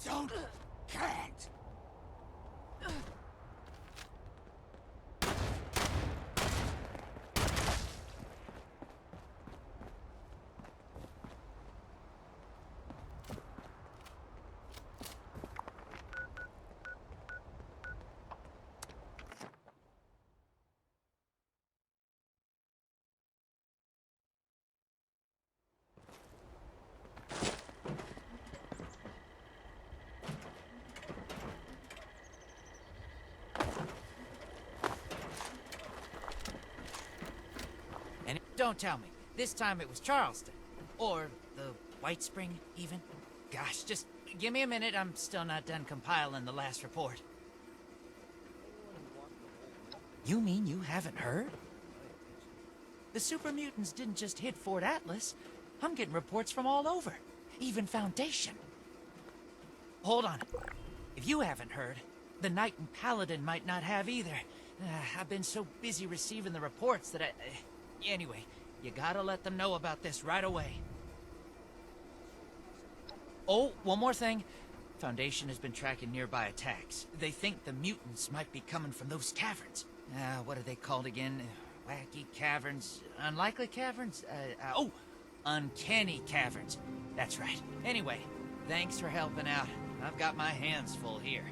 Don't. Can't. And don't tell me, this time it was Charleston. Or the White Spring, even. Gosh, just give me a minute, I'm still not done compiling the last report. You mean you haven't heard? The super mutants didn't just hit Fort Atlas. I'm getting reports from all over. Even Foundation. Hold on. If you haven't heard, the Knight and Paladin might not have either. I've been so busy receiving the reports that Anyway, you gotta let them know about this right away. Oh, one more thing. Foundation has been tracking nearby attacks. They think the mutants might be coming from those caverns. What are they called again? Wacky caverns? Unlikely caverns? Uncanny caverns. That's right. Anyway, thanks for helping out. I've got my hands full here.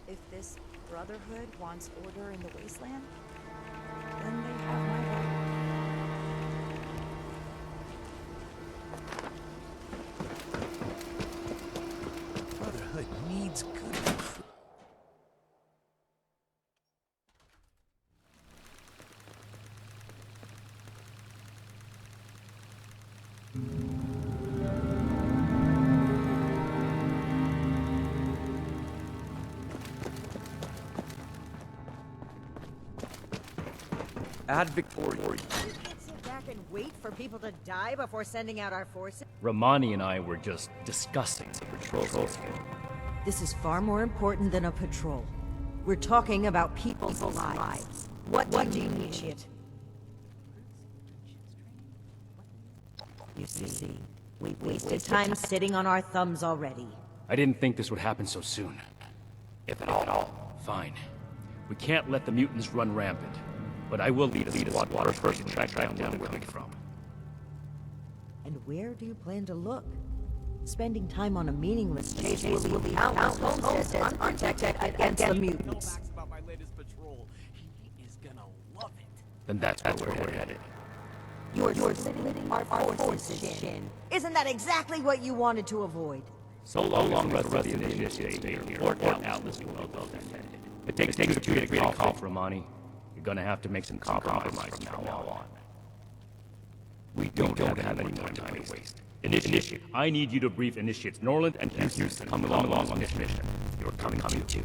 If this Brotherhood wants order in the wasteland, then they have my vote. Brotherhood needs good recruits. Ad Victoria. You can't sit back and wait for people to die before sending out our forces. Romani and I were just discussing the patrol. This is far more important than a patrol. We're talking about people's lives. What do you initiate? You see, we've wasted time sitting on our thumbs already. I didn't think this would happen so soon. If at all. Fine. We can't let the mutants run rampant. But I will lead a squad first and track down where they're coming from. And where do you plan to look? Spending time on a meaningless chase will leave countless homesteads unprotected against the mutants. About my latest patrol. He is gonna love it. Then that's where we're headed. You're splitting our forces, Shin. Isn't that exactly what you wanted to avoid? So long as the rest of the initiates stay here, Fort Atlas will be well defended. It takes two to create a call for Romani. You're gonna have to make some compromise from now on. We don't have any more time to waste. Initiate. I need you to brief Initiates Norland and Houston. Come along on this mission. You're coming too.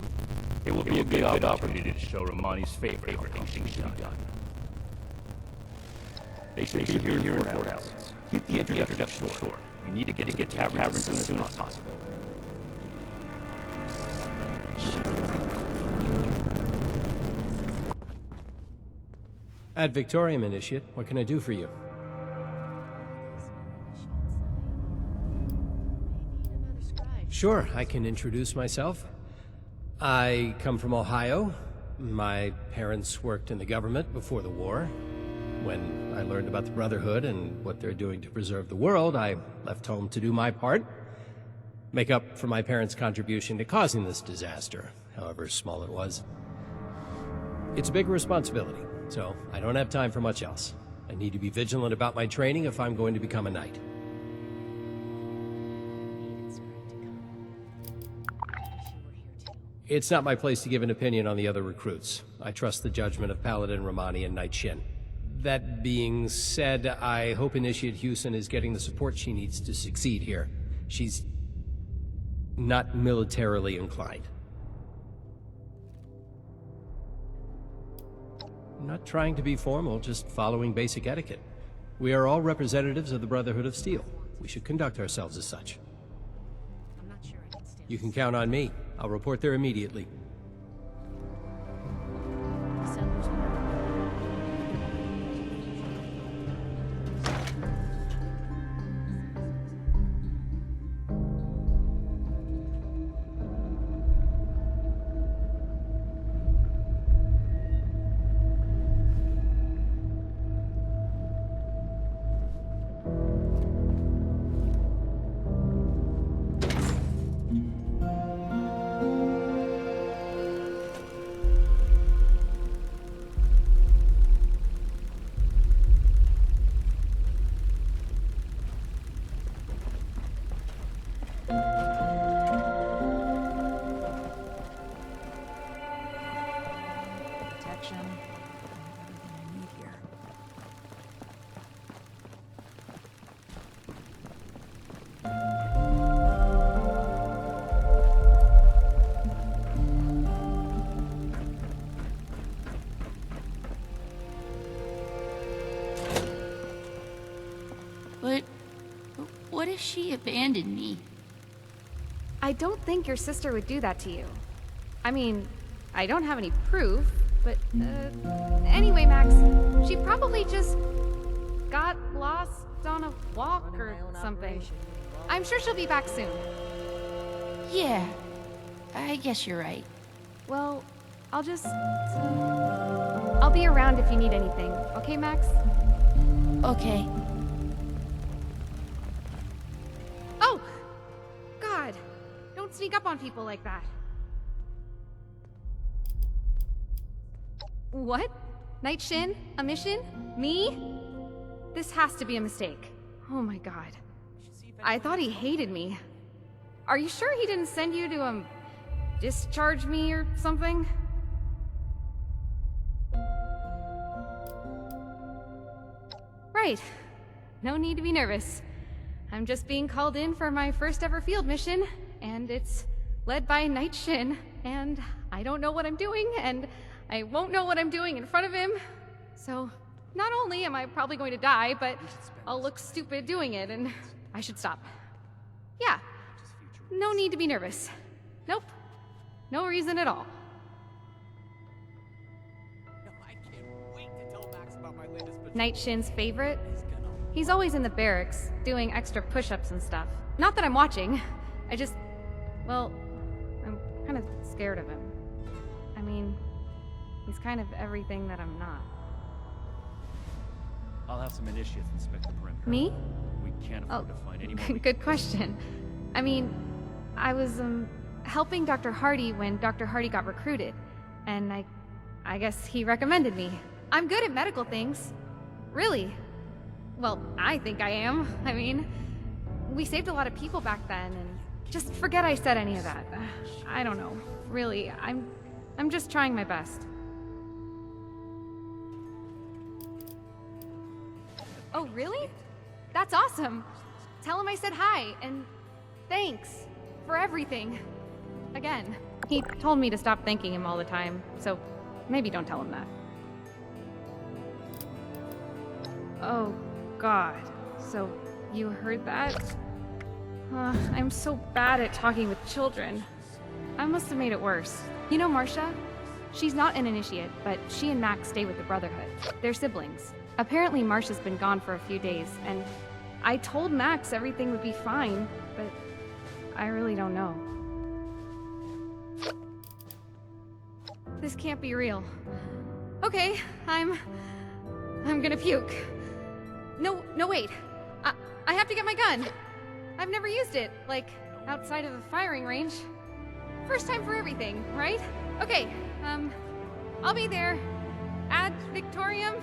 It will be a good opportunity to show Romani's favorite everything she's done. They should be here in Fort Atlas. Keep the introduction short. We need to get to taverns as soon as possible. Ad Victoriam, Initiate. What can I do for you? Sure, I can introduce myself. I come from Ohio. My parents worked in the government before the war. When I learned about the Brotherhood and what they're doing to preserve the world, I left home to do my part. Make up for my parents' contribution to causing this disaster, however small it was. It's a big responsibility, so I don't have time for much else. I need to be vigilant about my training if I'm going to become a knight. It's not my place to give an opinion on the other recruits. I trust the judgment of Paladin Romani and Knight Shin. That being said, I hope Initiate Houston is getting the support she needs to succeed here. She's not militarily inclined. I'm not trying to be formal, just following basic etiquette. We are all representatives of the Brotherhood of Steel. We should conduct ourselves as such. You can count on me. I'll report there immediately. section. Everything I need here. But what if she abandoned me? I don't think your sister would do that to you. I mean, I don't have any proof, but, anyway, Max, she probably just got lost on a walk or something. I'm sure she'll be back soon. Yeah, I guess you're right. Well, I'll just, I'll be around if you need anything, okay, Max? Okay. Oh! God! Don't sneak up on people like that. What? Night Shin? A mission? Me? This has to be a mistake. Oh my god. I thought he hated me. Are you sure he didn't send you to, discharge me or something? Right. No need to be nervous. I'm just being called in for my first ever field mission, and it's led by Night Shin, and I don't know what I'm doing, and I won't know what I'm doing in front of him. So, not only am I probably going to die, but I'll look stupid doing it, and I should stop. Yeah. No need to be nervous. Nope. No reason at all. No, I can't wait to tell Max about my latest patrol. Night Shin's favorite? He's gonna He's always in the barracks, doing extra push-ups and stuff. Not that I'm watching. I just... well, I'm kind of scared of him. I mean, he's kind of everything that I'm not. I'll have some initiates inspect the perimeter. Me? We can't Oh, afford to find any more. good question. I mean, I was, helping Dr. Hardy when Dr. Hardy got recruited. And I guess he recommended me. I'm good at medical things. Really. Well, I think I am. I mean, we saved a lot of people back then, and just forget I said any of that. I don't know. Really, I'm just trying my best. Oh, really? That's awesome. Tell him I said hi, and thanks for everything. Again. He told me to stop thanking him all the time, so maybe don't tell him that. Oh, God. So, you heard that? I'm so bad at talking with children. I must have made it worse. You know Marcia? She's not an initiate, but she and Max stay with the Brotherhood. They're siblings. Apparently Marcia's been gone for a few days, and I told Max everything would be fine, but I really don't know. This can't be real. Okay, I'm gonna puke. No, wait. I have to get my gun. I've never used it, like, outside of a firing range. First time for everything, right? Okay, I'll be there. Ad Victorium.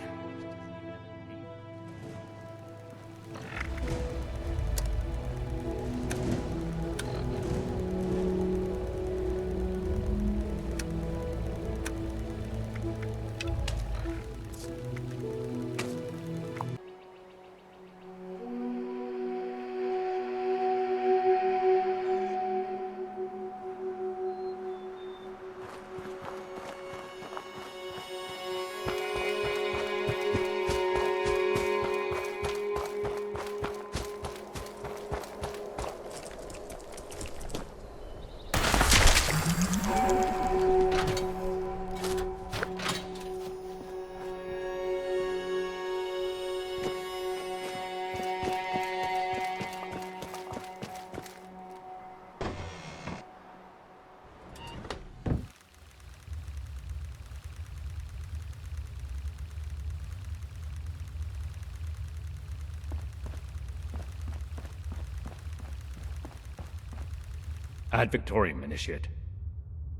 Ad Victorium, Initiate.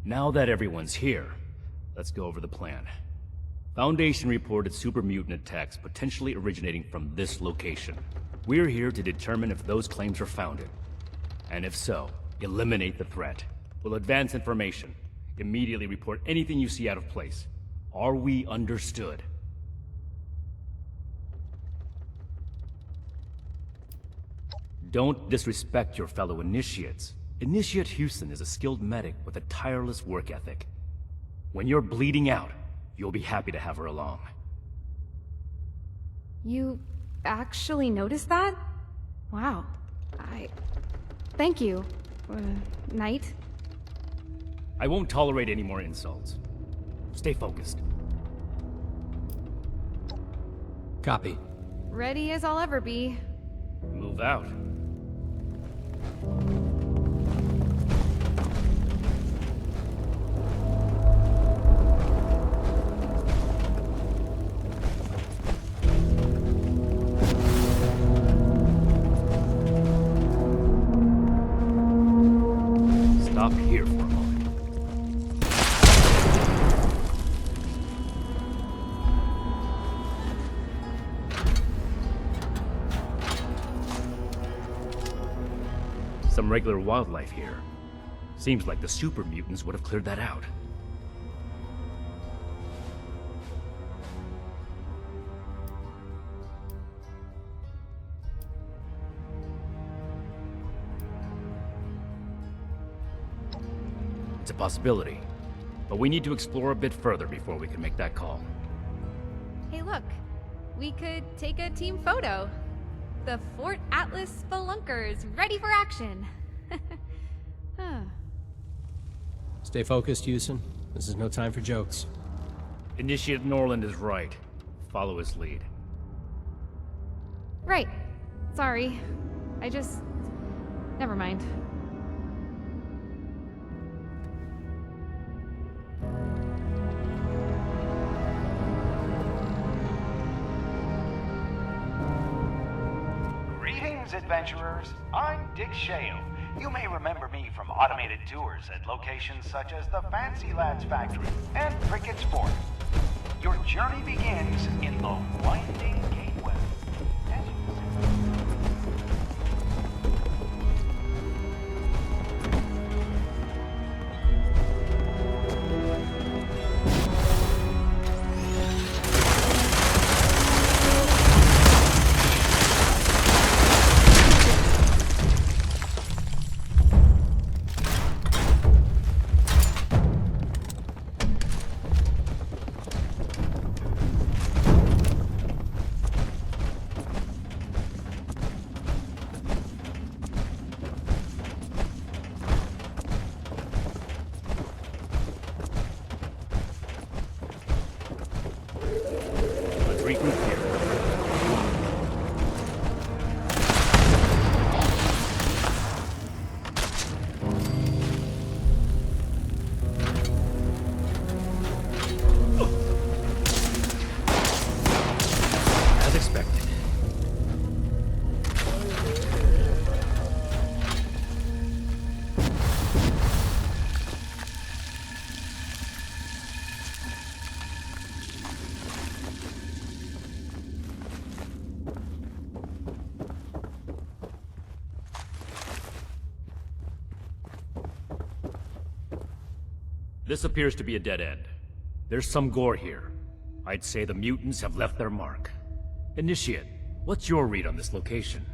Now that everyone's here, let's go over the plan. Foundation reported super mutant attacks potentially originating from this location. We're here to determine if those claims are founded. And if so, eliminate the threat. We'll advance information. Immediately report anything you see out of place. Are we understood? Don't disrespect your fellow initiates. Initiate Houston is a skilled medic with a tireless work ethic. When you're bleeding out, you'll be happy to have her along. You actually noticed that? Wow. Thank you, Knight. I won't tolerate any more insults. Stay focused. Copy. Ready as I'll ever be. Move out. Stop here for a moment. Some regular wildlife here. Seems like the super mutants would have cleared that out. It's a possibility, but we need to explore a bit further before we can make that call. Hey, look. We could take a team photo. The Fort Atlas Spelunkers, ready for action. Huh. Stay focused, Houston. This is no time for jokes. Initiate Norland is right. Follow his lead. Right. Sorry. Never mind. Greetings, adventurers. I'm Dick Shale. You may remember me from automated tours at locations such as the Fancy Lads Factory and Cricket's Fort. Your journey begins in the Winding Gateway. As you Let's regroup here. As expected. This appears to be a dead end. There's some gore here. I'd say the mutants have left their mark. Initiate, what's your read on this location?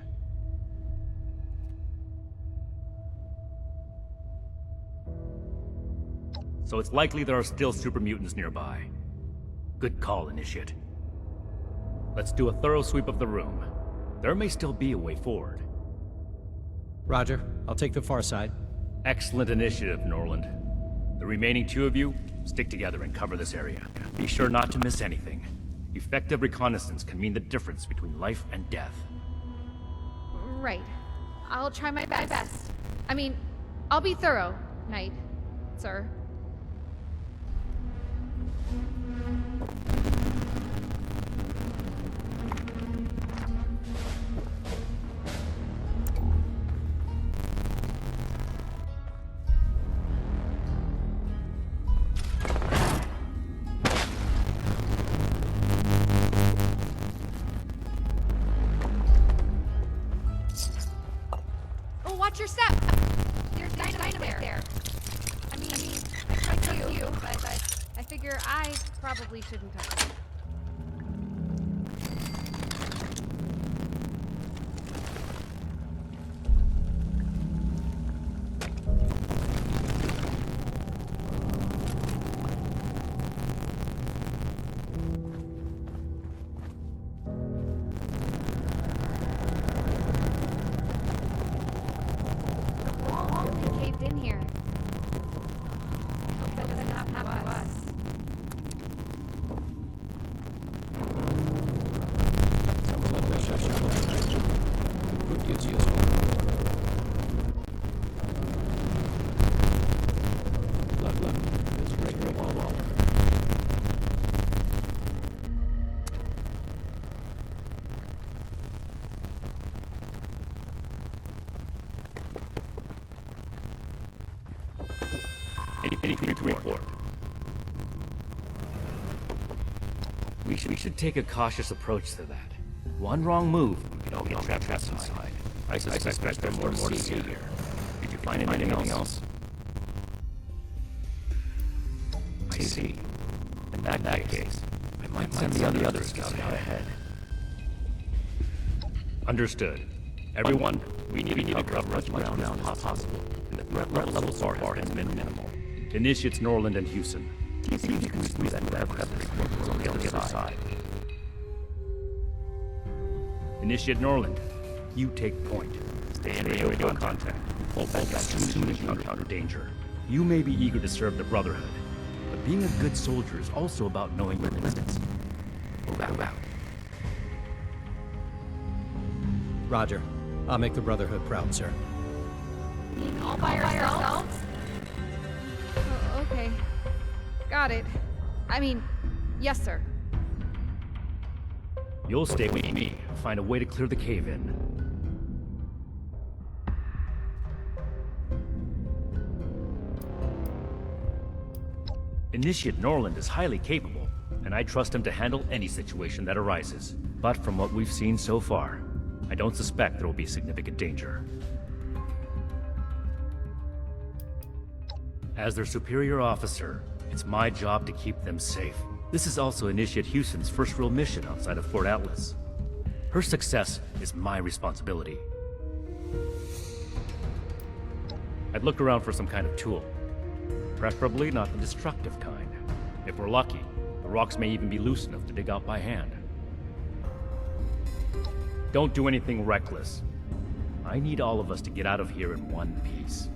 So it's likely there are still super mutants nearby. Good call, Initiate. Let's do a thorough sweep of the room. There may still be a way forward. Roger. I'll take the far side. Excellent initiative, Norland. The remaining two of you, stick together and cover this area. Be sure not to miss anything. Effective reconnaissance can mean the difference between life and death. Right. I'll try my best. I mean, I'll be thorough, Knight, sir. Oh, watch your step! There's dynamite there. I mean, Figure I probably shouldn't touch it. Caved in here. Hope that doesn't happen to us. It's useful. Left. It's great. Wall. Anything to report? We should take a cautious approach to that. One wrong move, we could all get trapped inside. I suspect there's more to see here. Did you find anything else? I see. In that case, I might send the other scout out ahead. Understood. Everyone, we need to cover as much ground as possible. And the threat level so far has been minimal. Initiates Norland and Houston. See if you can squeeze that grab on the other side. Initiate Norland, you take point. Stay in radio contact. Fall back as soon as you encounter danger. You may be eager to serve the Brotherhood, but being a good soldier is also about knowing your limits. Move out. Roger. I'll make the Brotherhood proud, sir. All by ourselves? Oh, okay. Got it. I mean, yes, sir. You'll stay with me. Find a way to clear the cave-in. Initiate Norland is highly capable, and I trust him to handle any situation that arises. But from what we've seen so far, I don't suspect there will be significant danger. As their superior officer, it's my job to keep them safe. This is also Initiate Houston's first real mission outside of Fort Atlas. Her success is my responsibility. I'd look around for some kind of tool. Preferably not the destructive kind. If we're lucky, the rocks may even be loose enough to dig out by hand. Don't do anything reckless. I need all of us to get out of here in one piece.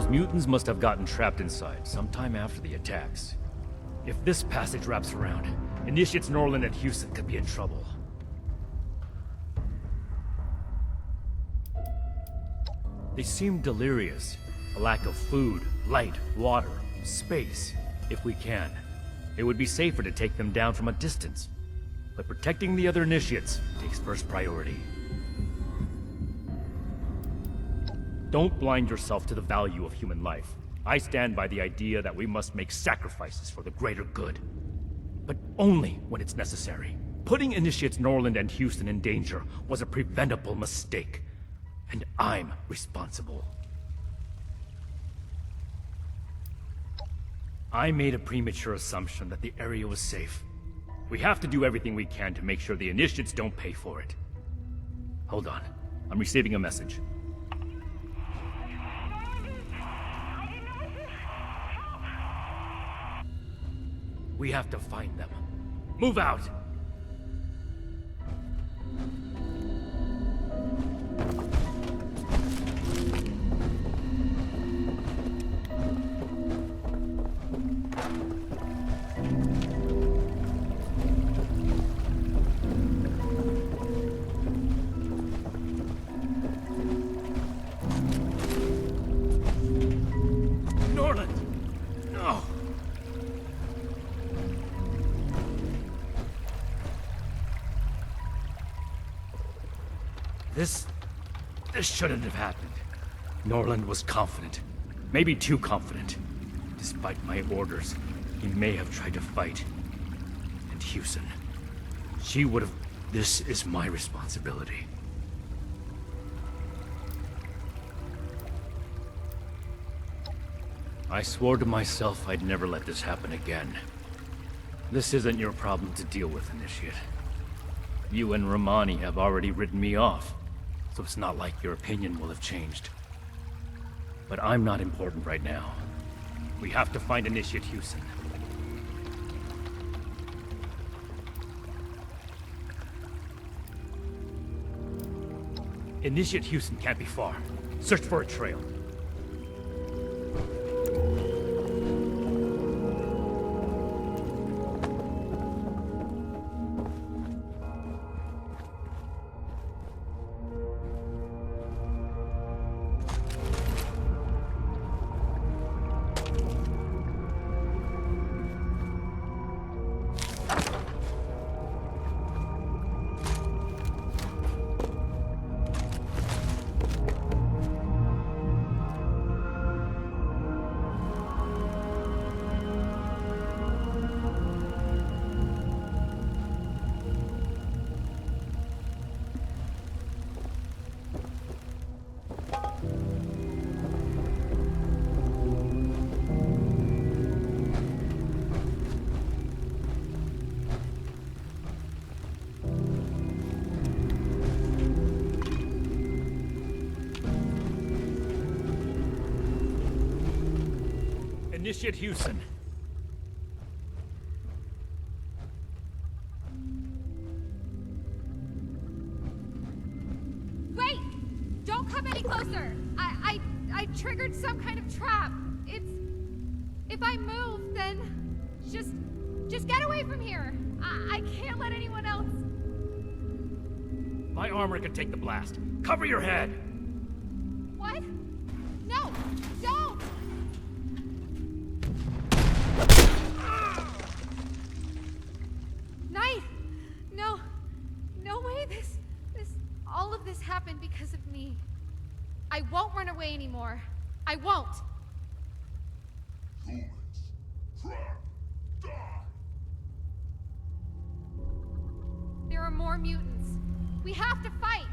Mutants must have gotten trapped inside sometime after the attacks. If this passage wraps around, Initiates Norland and Houston could be in trouble. They seem delirious. A lack of food, light, water, space. If we can, it would be safer to take them down from a distance. But protecting the other Initiates takes first priority. Don't blind yourself to the value of human life. I stand by the idea that we must make sacrifices for the greater good. But only when it's necessary. Putting Initiates Norland and Houston in danger was a preventable mistake. And I'm responsible. I made a premature assumption that the area was safe. We have to do everything we can to make sure the Initiates don't pay for it. Hold on. I'm receiving a message. We have to find them. Move out! This shouldn't have happened. Norland was confident. Maybe too confident. Despite my orders, he may have tried to fight. And Houston. She would have... This is my responsibility. I swore to myself I'd never let this happen again. This isn't your problem to deal with, Initiate. You and Romani have already written me off. So it's not like your opinion will have changed. But I'm not important right now. We have to find Initiate Houston. Initiate Houston can't be far. Search for a trail. Initiate Houston. Wait! Don't come any closer! I triggered some kind of trap. It's... If I move, then... Just get away from here! I can't let anyone else... My armor can take the blast. Cover your head! What? No! Don't! Knight! No way all of this happened because of me. I won't run away anymore. I won't! Humans, trap, die! There are more mutants. We have to fight!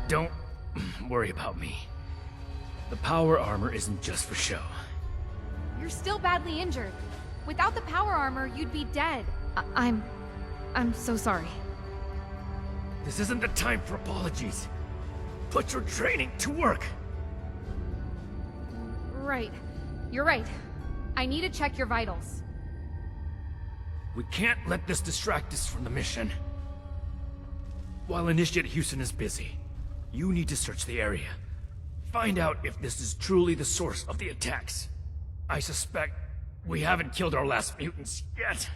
Don't worry about me. The power armor isn't just for show. You're still badly injured. Without the power armor, you'd be dead. I'm so sorry. This isn't the time for apologies. Put your training to work. Right. You're right. I need to check your vitals. We can't let this distract us from the mission. While Initiate Houston is busy, you need to search the area. Find out if this is truly the source of the attacks. I suspect we haven't killed our last mutants yet.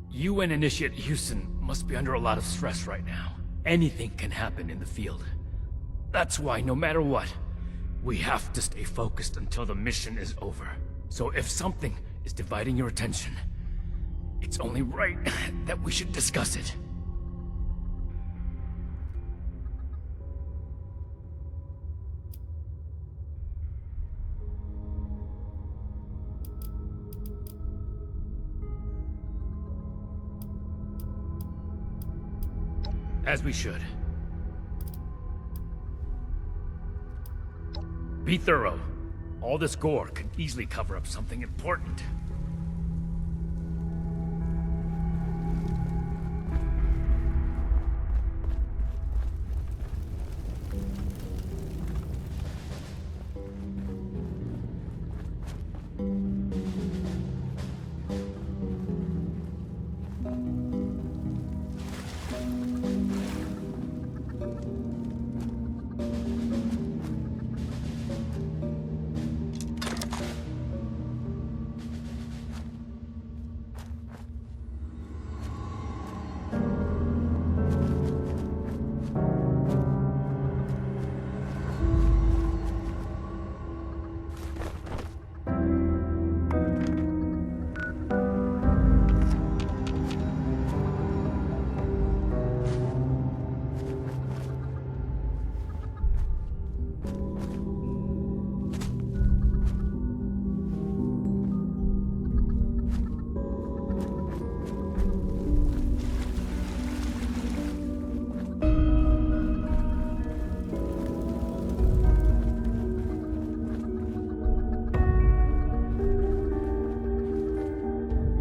You and Initiate Houston must be under a lot of stress right now. Anything can happen in the field. That's why, no matter what, we have to stay focused until the mission is over. So if something is dividing your attention, it's only right that we should discuss it. As we should. Be thorough. All this gore could easily cover up something important.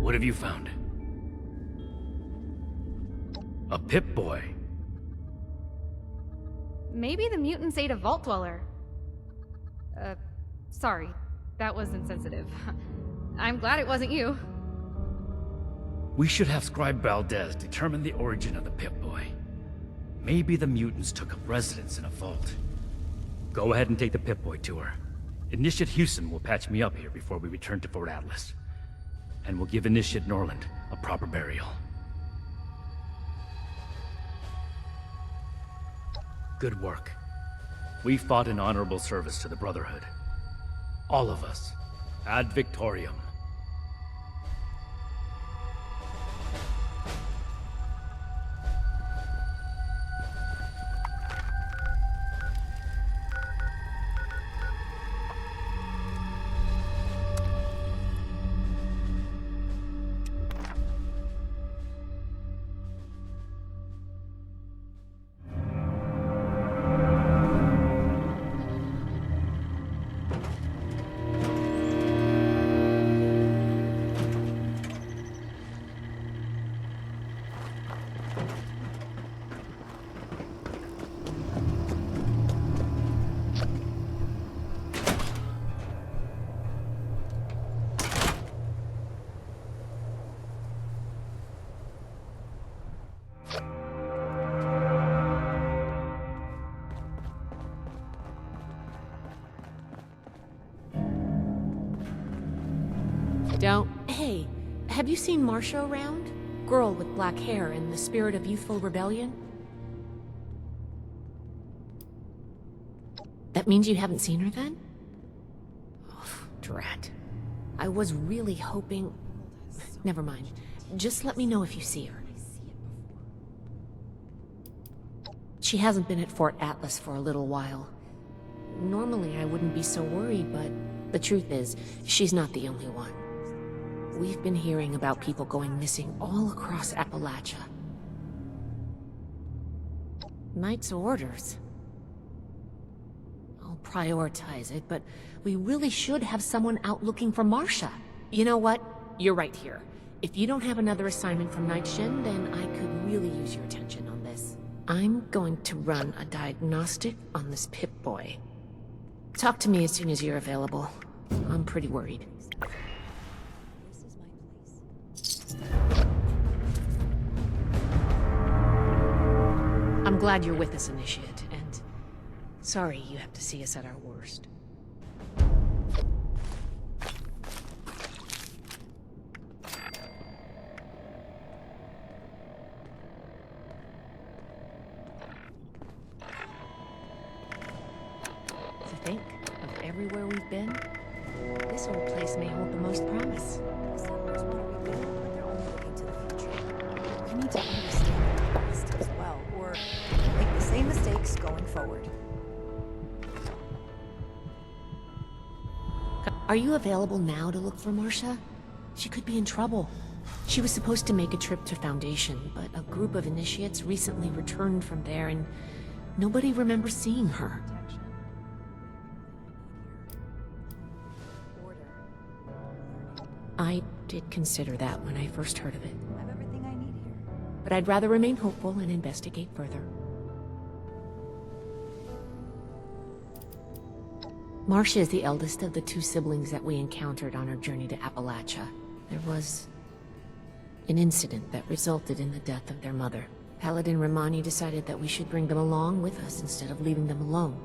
What have you found? A Pip-Boy. Maybe the mutants ate a Vault Dweller. Sorry. That was insensitive. I'm glad it wasn't you. We should have Scribe Valdez determine the origin of the Pip-Boy. Maybe the mutants took up residence in a vault. Go ahead and take the Pip-Boy tour. Initiate Houston will patch me up here before we return to Fort Atlas. And we'll give Initiate Norland a proper burial. Good work. We fought in honorable service to the Brotherhood. All of us. Ad Victoriam. Hey, have you seen Marsha around? Girl with black hair and the spirit of youthful rebellion? That means you haven't seen her then? Oh, drat. I was really hoping... Never mind. Just let me know if you see her. She hasn't been at Fort Atlas for a little while. Normally I wouldn't be so worried, but the truth is, she's not the only one. We've been hearing about people going missing all across Appalachia. Knight's orders. I'll prioritize it, but we really should have someone out looking for Marcia. You know what? You're right here. If you don't have another assignment from Night Shin, then I could really use your attention on this. I'm going to run a diagnostic on this Pip-Boy. Talk to me as soon as you're available. I'm pretty worried. I'm glad you're with us, Initiate, and sorry you have to see us at our worst. To think of everywhere we've been, this old place may hold the most promise. We need to understand the past as well, or make the same mistakes going forward. Are you available now to look for Marcia? She could be in trouble. She was supposed to make a trip to Foundation, but a group of initiates recently returned from there and nobody remembers seeing her. I did consider that when I first heard of it. I have everything I need here. But I'd rather remain hopeful and investigate further. Marcia is the eldest of the two siblings that we encountered on our journey to Appalachia. There was an incident that resulted in the death of their mother. Paladin Romani decided that we should bring them along with us instead of leaving them alone.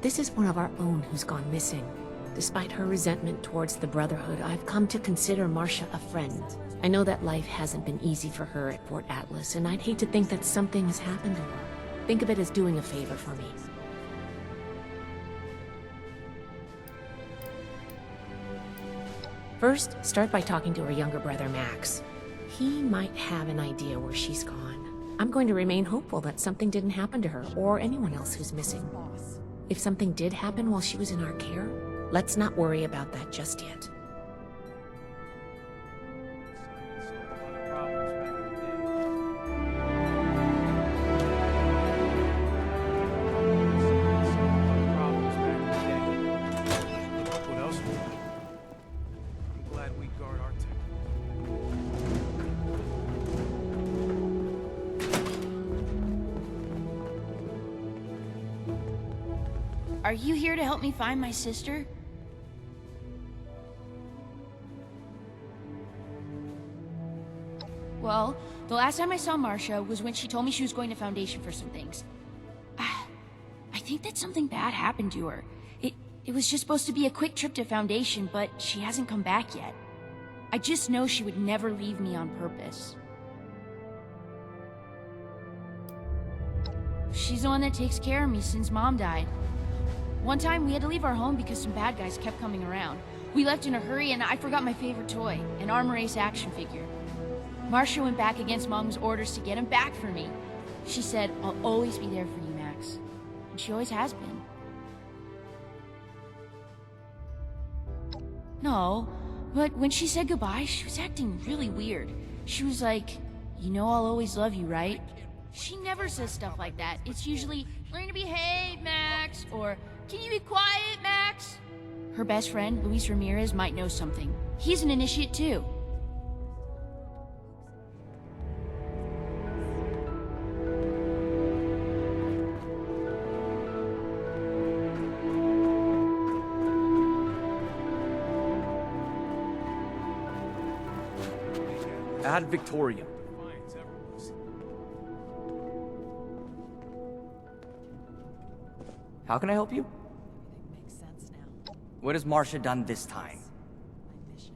This is one of our own who's gone missing. Despite her resentment towards the Brotherhood, I've come to consider Marcia a friend. I know that life hasn't been easy for her at Fort Atlas, and I'd hate to think that something has happened to her. Think of it as doing a favor for me. First, start by talking to her younger brother, Max. He might have an idea where she's gone. I'm going to remain hopeful that something didn't happen to her, or anyone else who's missing. If something did happen while she was in our care, let's not worry about that just yet. Are you here to help me find my sister? Well, the last time I saw Marcia was when she told me she was going to Foundation for some things. I think that something bad happened to her. It was just supposed to be a quick trip to Foundation, but she hasn't come back yet. I just know she would never leave me on purpose. She's the one that takes care of me since Mom died. One time, we had to leave our home because some bad guys kept coming around. We left in a hurry, and I forgot my favorite toy, an Armor Ace action figure. Marcia went back against Mom's orders to get him back for me. She said, "I'll always be there for you, Max." And she always has been. No, but when she said goodbye, she was acting really weird. She was like, "You know I'll always love you, right?" She never says stuff like that. It's usually, "Learn to behave, Max," or "Can you be quiet, Max?" Her best friend, Luis Ramirez, might know something. He's an initiate too. Ad Victoriam. How can I help you? Makes sense now. What has Marcia done this time? My mission.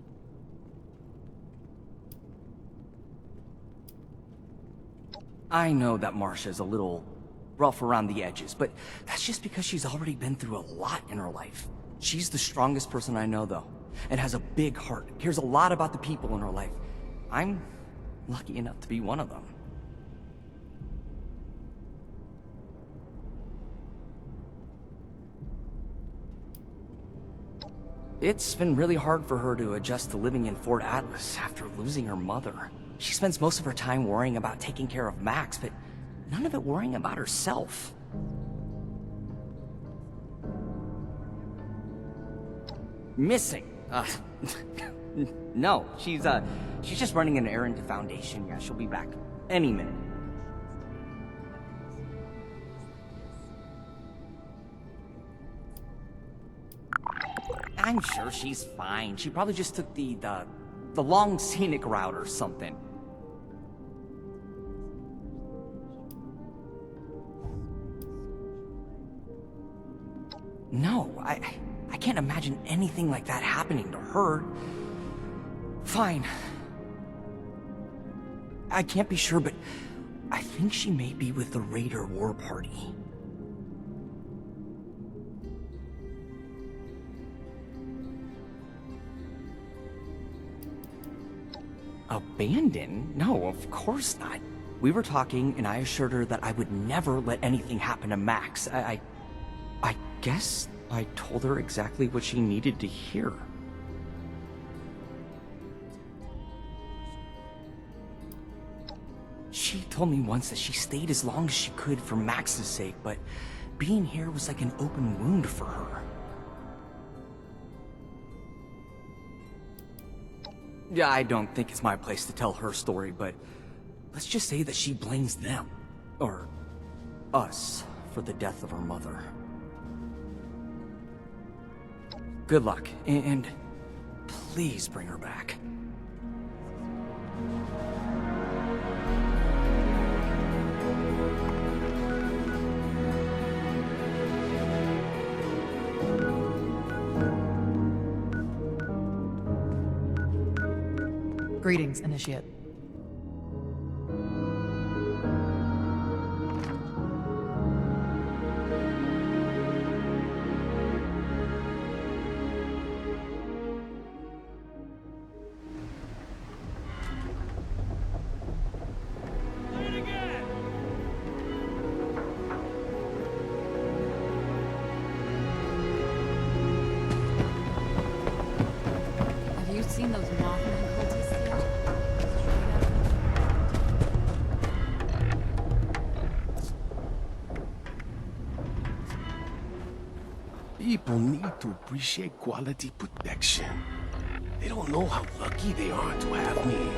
I know that Marcia's a little rough around the edges, but that's just because she's already been through a lot in her life. She's the strongest person I know, though, and has a big heart, cares a lot about the people in her life. I'm lucky enough to be one of them. It's been really hard for her to adjust to living in Fort Atlas after losing her mother. She spends most of her time worrying about taking care of Max, but none of it worrying about herself. Missing. No, she's just running an errand to Foundation. Yeah, she'll be back any minute. I'm sure she's fine. She probably just took the long scenic route or something. No, I can't imagine anything like that happening to her. Fine. I can't be sure, but I think she may be with the Raider War Party. Abandoned? No, of course not. We were talking, and I assured her that I would never let anything happen to Max. I guess I told her exactly what she needed to hear. She told me once that she stayed as long as she could for Max's sake, but being here was like an open wound for her. Yeah, I don't think it's my place to tell her story, but let's just say that she blames them, or us, for the death of her mother. Good luck, and please bring her back. Greetings, Initiate. Have you seen those Mothman cultists yet? People need to appreciate quality protection. They don't know how lucky they are to have me.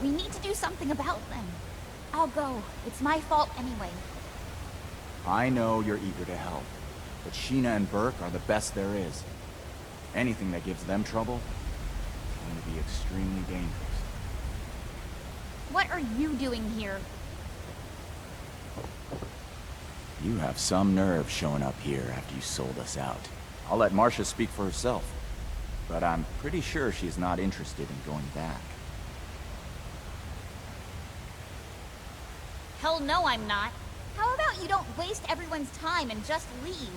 We need to do something about them. I'll go. It's my fault anyway. I know you're eager to help, but Sheena and Burke are the best there is. Anything that gives them trouble is going to be extremely dangerous. What are you doing here? You have some nerve showing up here after you sold us out. I'll let Marcia speak for herself, but I'm pretty sure she's not interested in going back. Hell no, I'm not. How about you don't waste everyone's time and just leave?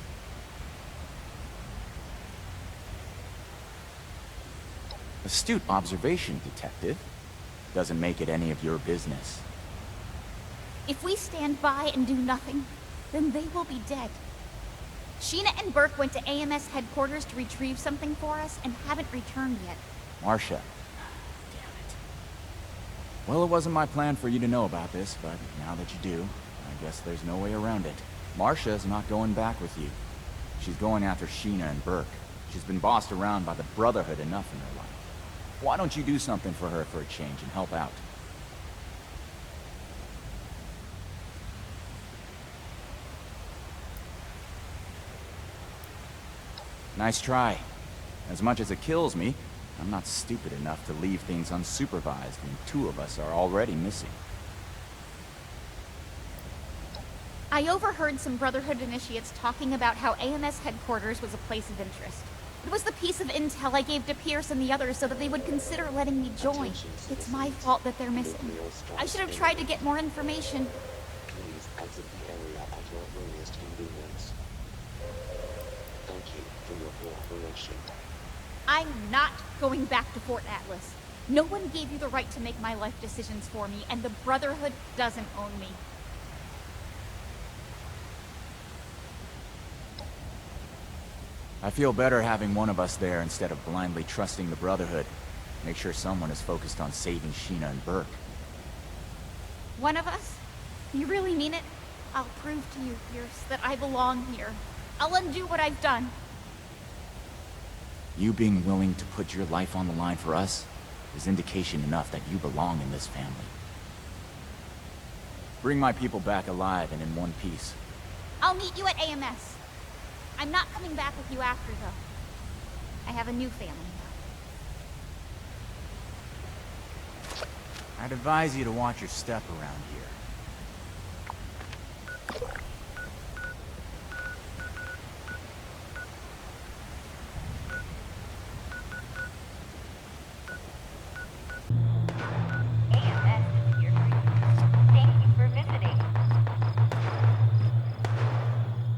Astute observation, Detective. Doesn't make it any of your business. If we stand by and do nothing, then they will be dead. Sheena and Burke went to AMS headquarters to retrieve something for us and haven't returned yet. Marcia. Well, it wasn't my plan for you to know about this, but now that you do, I guess there's no way around it. Marcia's not going back with you. She's going after Sheena and Burke. She's been bossed around by the Brotherhood enough in her life. Why don't you do something for her for a change and help out? Nice try. As much as it kills me, I'm not stupid enough to leave things unsupervised when 2 of us are already missing. I overheard some Brotherhood initiates talking about how AMS headquarters was a place of interest. It was the piece of intel I gave to Pierce and the others so that they would consider letting me join. It's my fault that they're missing. I should have tried to get more information. Please exit the area at your earliest convenience. Thank you for your cooperation. I'm not going back to Fort Atlas. No one gave you the right to make my life decisions for me, and the Brotherhood doesn't own me. I feel better having one of us there instead of blindly trusting the Brotherhood. Make sure someone is focused on saving Sheena and Burke. One of us? You really mean it? I'll prove to you, Pierce, that I belong here. I'll undo what I've done. You being willing to put your life on the line for us is indication enough that you belong in this family. Bring my people back alive and in one piece. I'll meet you at AMS. I'm not coming back with you after, though. I have a new family now. I'd advise you to watch your step around here.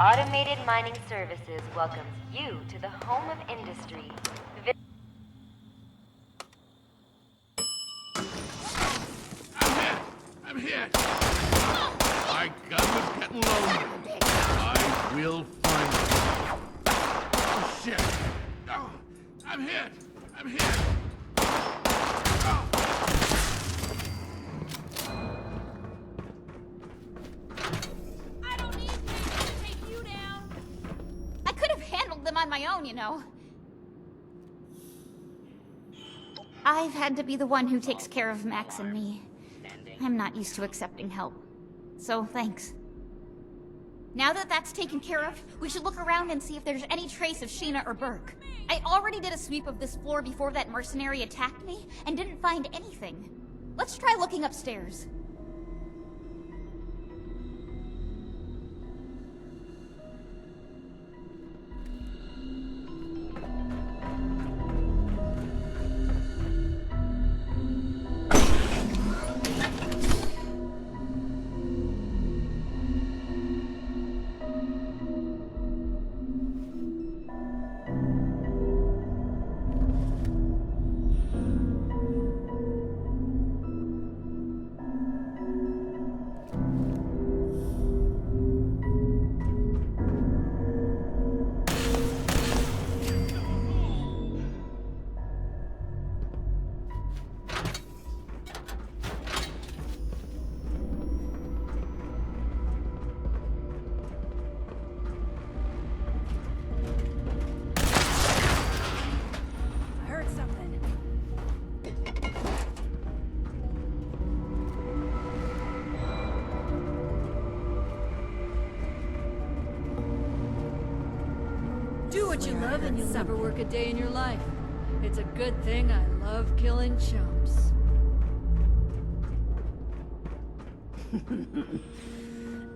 Automated Mining Services welcomes you to the home of industry. I'm hit! My gun was getting low. I will find it. Oh, shit! Oh, I'm hit! I'm hit! On my own, you know. I've had to be the one who takes care of Max and me. I'm not used to accepting help. So, thanks. Now that that's taken care of, we should look around and see if there's any trace of Sheena or Burke. I already did a sweep of this floor before that mercenary attacked me, and didn't find anything. Let's try looking upstairs. Do what you love and you'll never work a day in your life. It's a good thing I love killing chumps.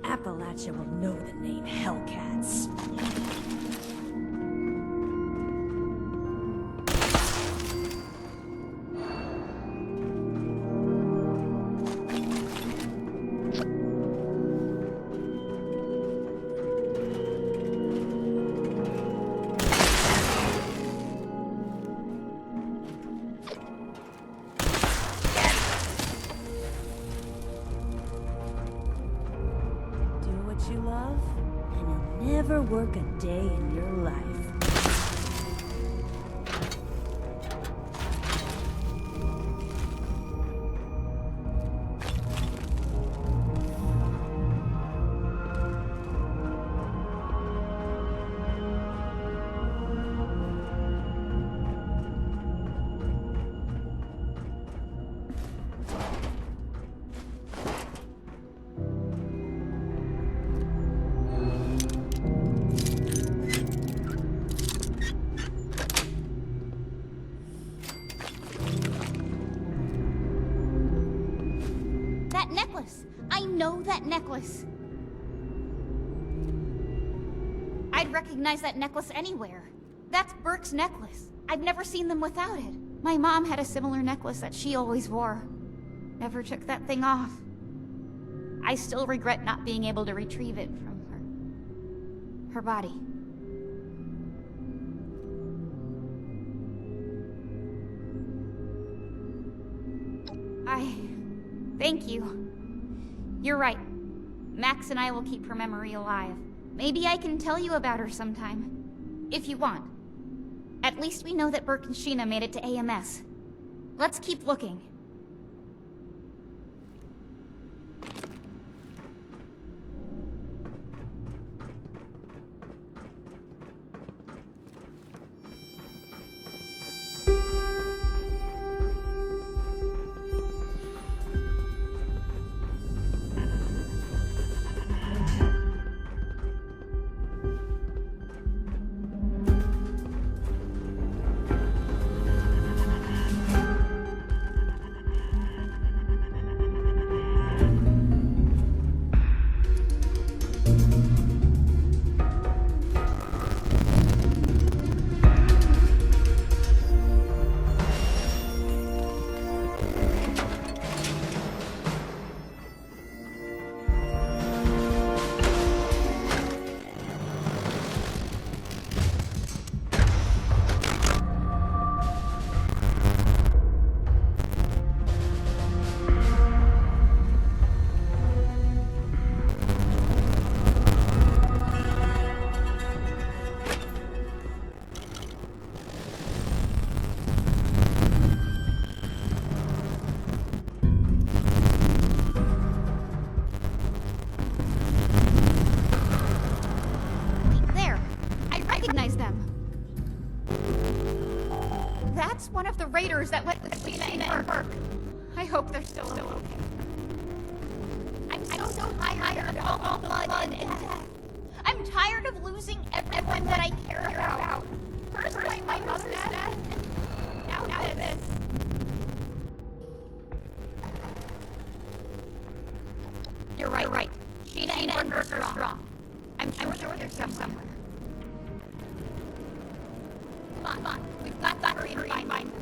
Appalachia will know the name Hellcats. You love, and you'll never work a day know that necklace. I'd recognize that necklace anywhere. That's Burke's necklace. I've never seen them without it. My mom had a similar necklace that she always wore. Never took that thing off. I still regret not being able to retrieve it from her body. Thank you. You're right. Max and I will keep her memory alive. Maybe I can tell you about her sometime. If you want. At least we know that Burke and Sheena made it to AMS. Let's keep looking. Raiders that went with Sheena and Burke. I hope they're still okay. I'm so tired of all the blood and death. I'm tired of losing everyone that I care about. First my mother's death, and now this. You're right. Sheena and Burke are strong. I'm sure there's somewhere. Come on. We've got to hurry and find them.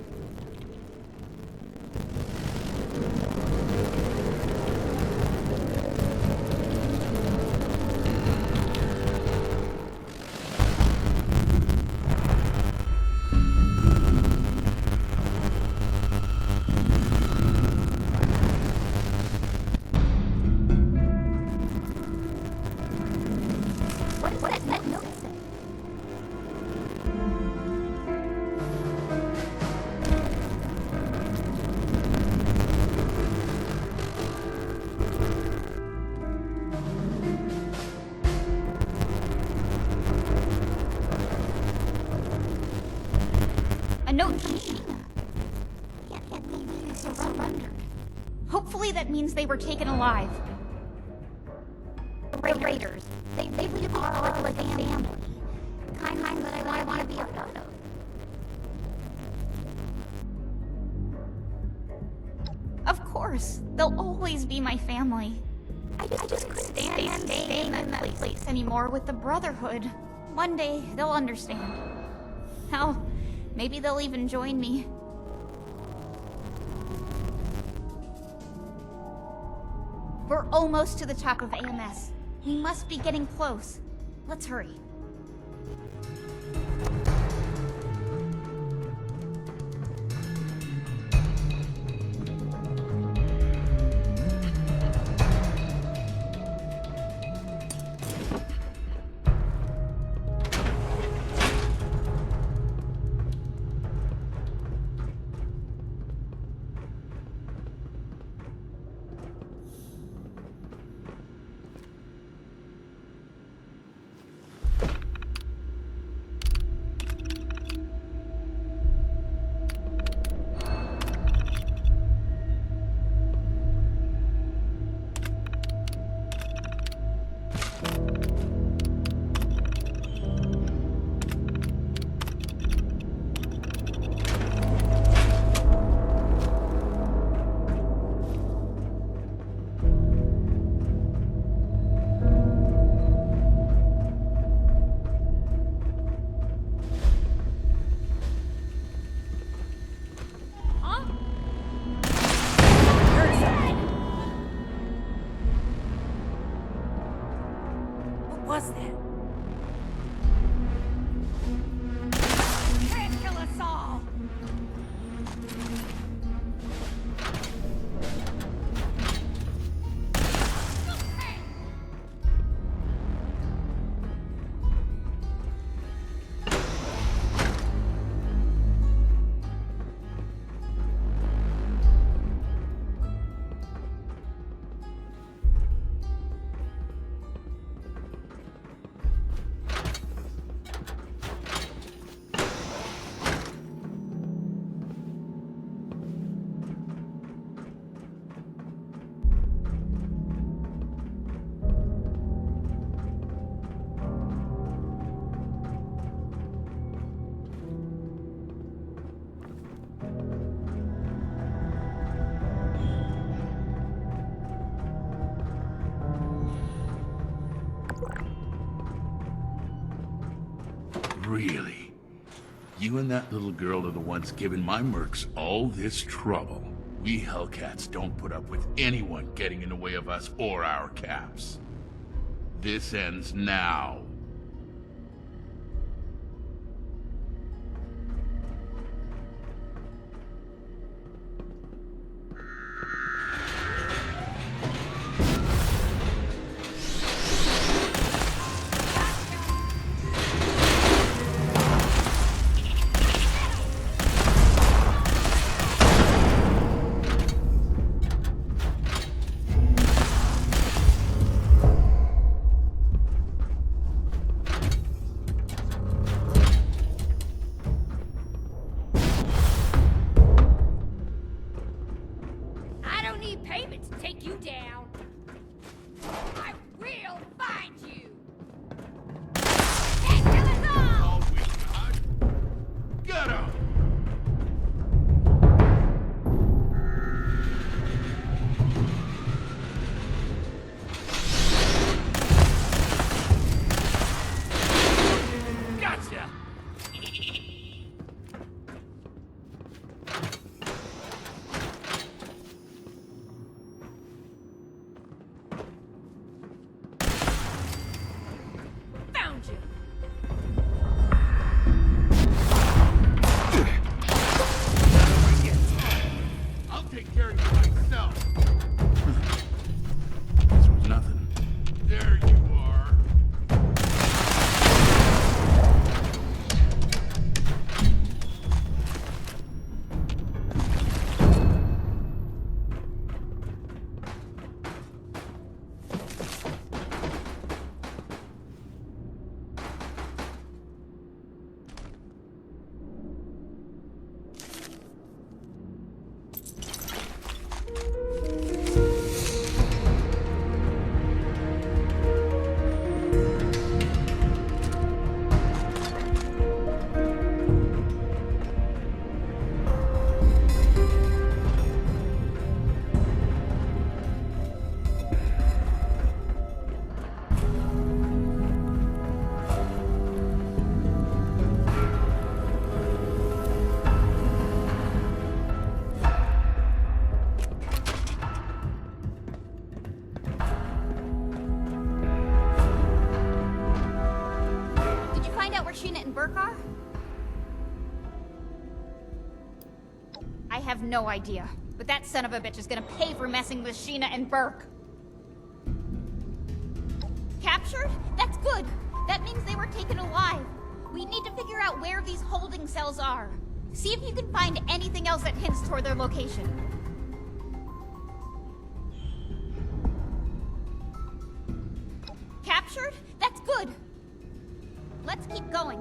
A note from Sheena. Can't believe it is surrendered. Hopefully that means they were taken alive. The Raiders. They really are like a family. The kind that I want to be a part of. Of course. They'll always be my family. I just couldn't stand staying in that place anymore with the Brotherhood. One day, they'll understand. Hell, maybe they'll even join me. We're almost to the top of AMS. We must be getting close. Let's hurry. Really? You and that little girl are the ones giving my mercs all this trouble. We Hellcats don't put up with anyone getting in the way of us or our caps. This ends now. I have no idea, but that son of a bitch is gonna pay for messing with Sheena and Burke. Captured? That's good. That means they were taken alive. We need to figure out where these holding cells are. See if you can find anything else that hints toward their location. Captured? That's good. Let's keep going.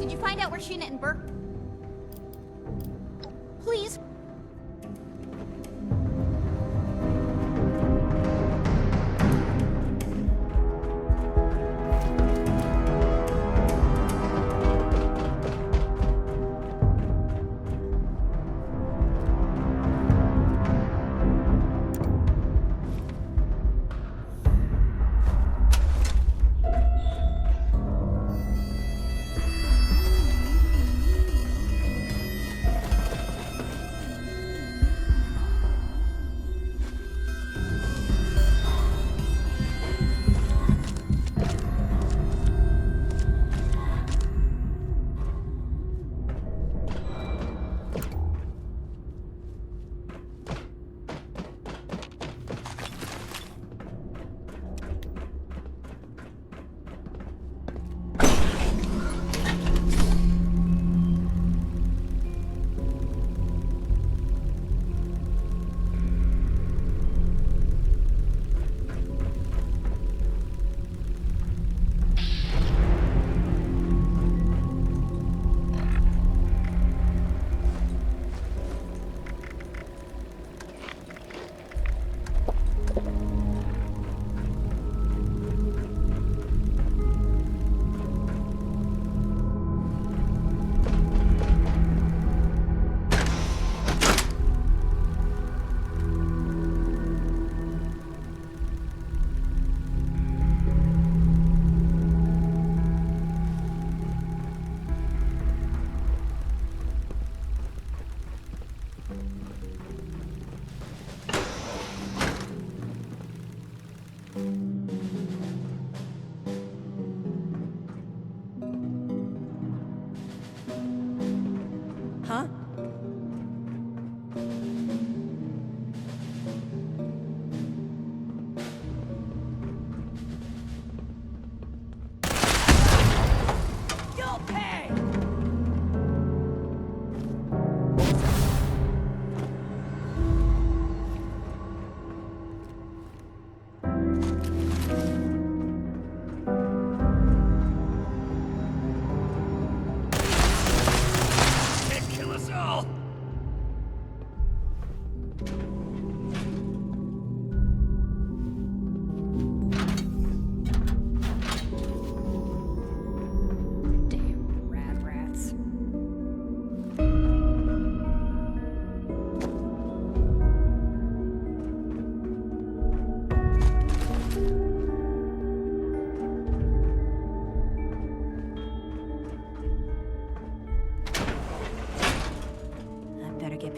Did you find out where Sheena and Burke? Please.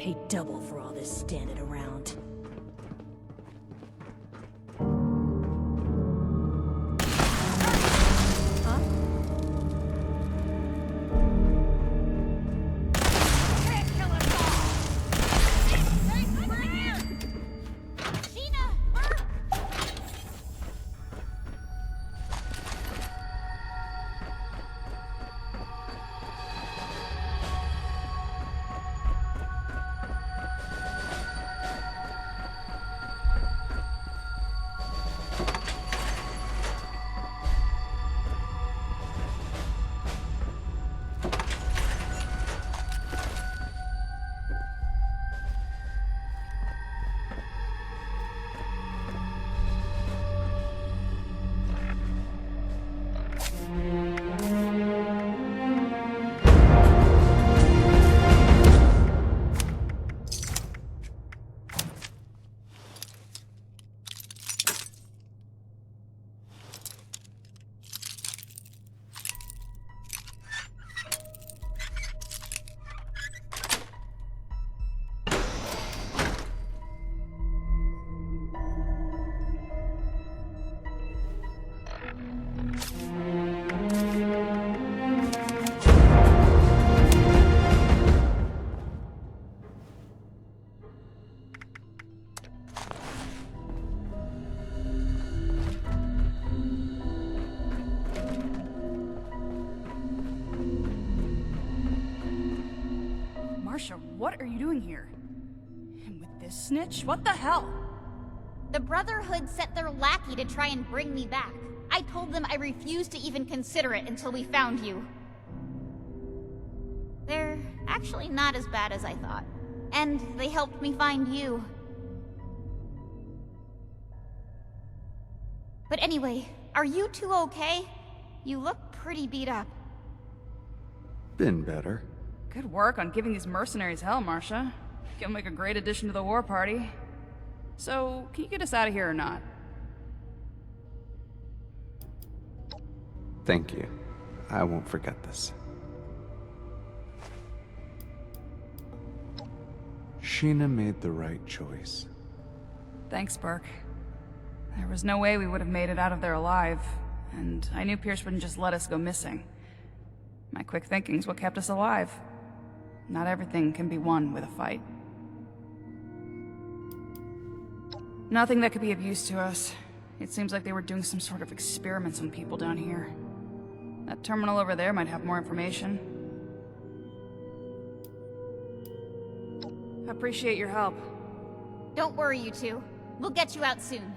pay double for all this standing around. Marsha, what are you doing here? And with this snitch? What the hell? The Brotherhood sent their lackey to try and bring me back. I told them I refused to even consider it until we found you. They're actually not as bad as I thought. And they helped me find you. But anyway, are you two okay? You look pretty beat up. Been better. Good work on giving these mercenaries hell, Marsha. You'll make a great addition to the war party. So, can you get us out of here or not? Thank you. I won't forget this. Sheena made the right choice. Thanks, Burke. There was no way we would have made it out of there alive, and I knew Pierce wouldn't just let us go missing. My quick thinking's what kept us alive. Not everything can be won with a fight. Nothing that could be of use to us. It seems like they were doing some sort of experiments on people down here. That terminal over there might have more information. Appreciate your help. Don't worry, you two. We'll get you out soon.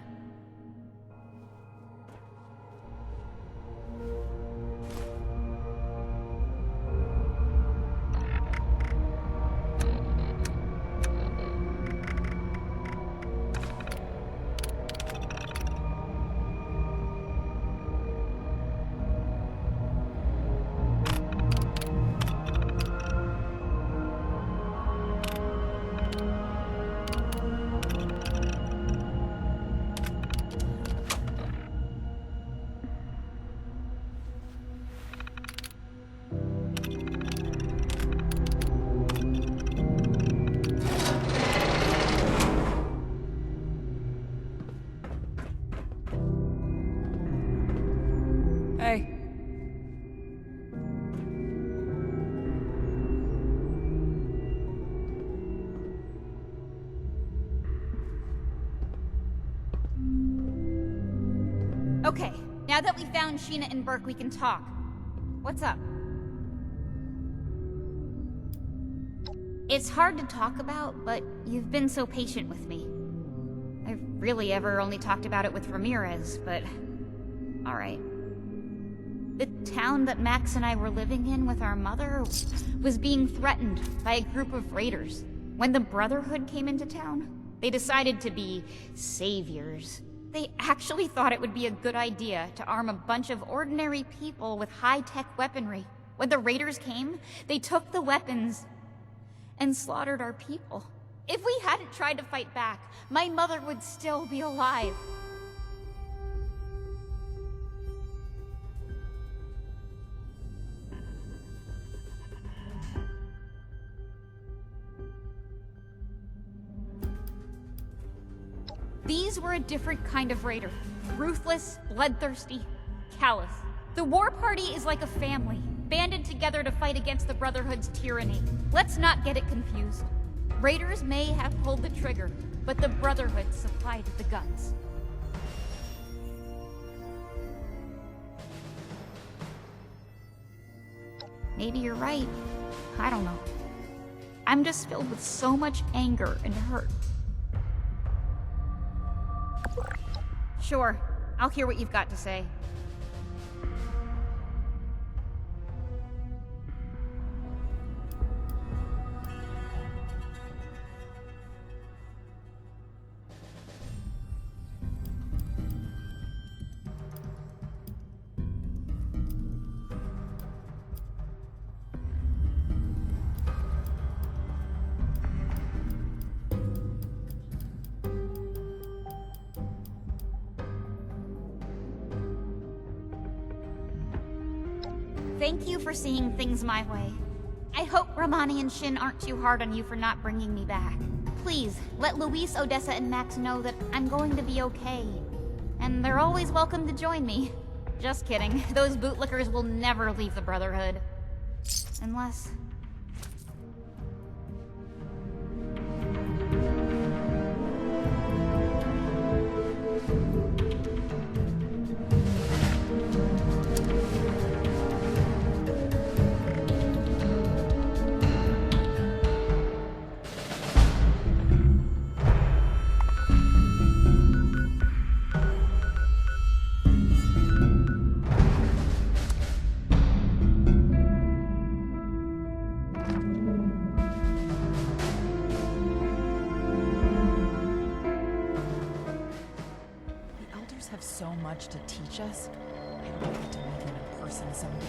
Hey. Okay, now that we found Sheena and Burke, we can talk. What's up? It's hard to talk about, but you've been so patient with me. I've really ever only talked about it with Ramirez, but... alright. The town that Max and I were living in with our mother was being threatened by a group of raiders. When the Brotherhood came into town, they decided to be saviors. They actually thought it would be a good idea to arm a bunch of ordinary people with high-tech weaponry. When the raiders came, they took the weapons and slaughtered our people. If we hadn't tried to fight back, my mother would still be alive. These were a different kind of raider. Ruthless, bloodthirsty, callous. The war party is like a family, banded together to fight against the Brotherhood's tyranny. Let's not get it confused. Raiders may have pulled the trigger, but the Brotherhood supplied the guns. Maybe you're right. I don't know. I'm just filled with so much anger and hurt. Sure, I'll hear what you've got to say. Thank you for seeing things my way. I hope Romani and Shin aren't too hard on you for not bringing me back. Please, let Luis, Odessa, and Max know that I'm going to be okay. And they're always welcome to join me. Just kidding. Those bootlickers will never leave the Brotherhood. Unless... have so much to teach us. I hope I get to meet them in person someday.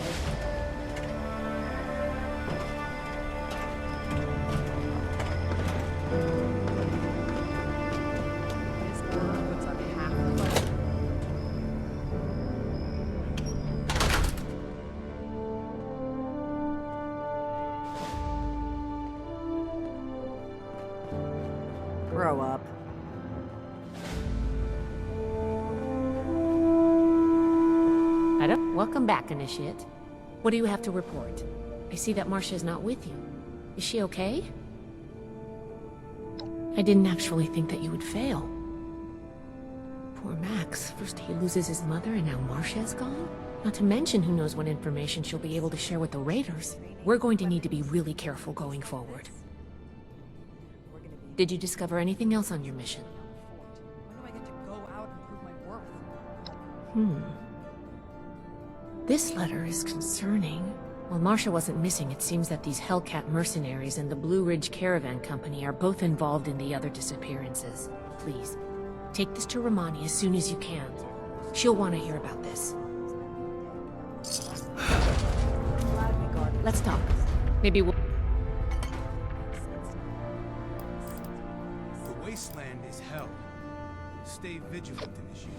Grow up. Welcome back, Initiate. What do you have to report? I see that Marcia's not with you. Is she okay? I didn't actually think that you would fail. Poor Max. First he loses his mother and now Marcia's gone? Not to mention who knows what information she'll be able to share with the Raiders. We're going to need to be really careful going forward. Did you discover anything else on your mission? When do I get to go out and prove my worth? This letter is concerning. While Marcia wasn't missing, it seems that these Hellcat mercenaries and the Blue Ridge Caravan Company are both involved in the other disappearances. Please, take this to Romani as soon as you can. She'll want to hear about this. Let's talk. Maybe we'll... The wasteland is hell. Stay vigilant, Initiate.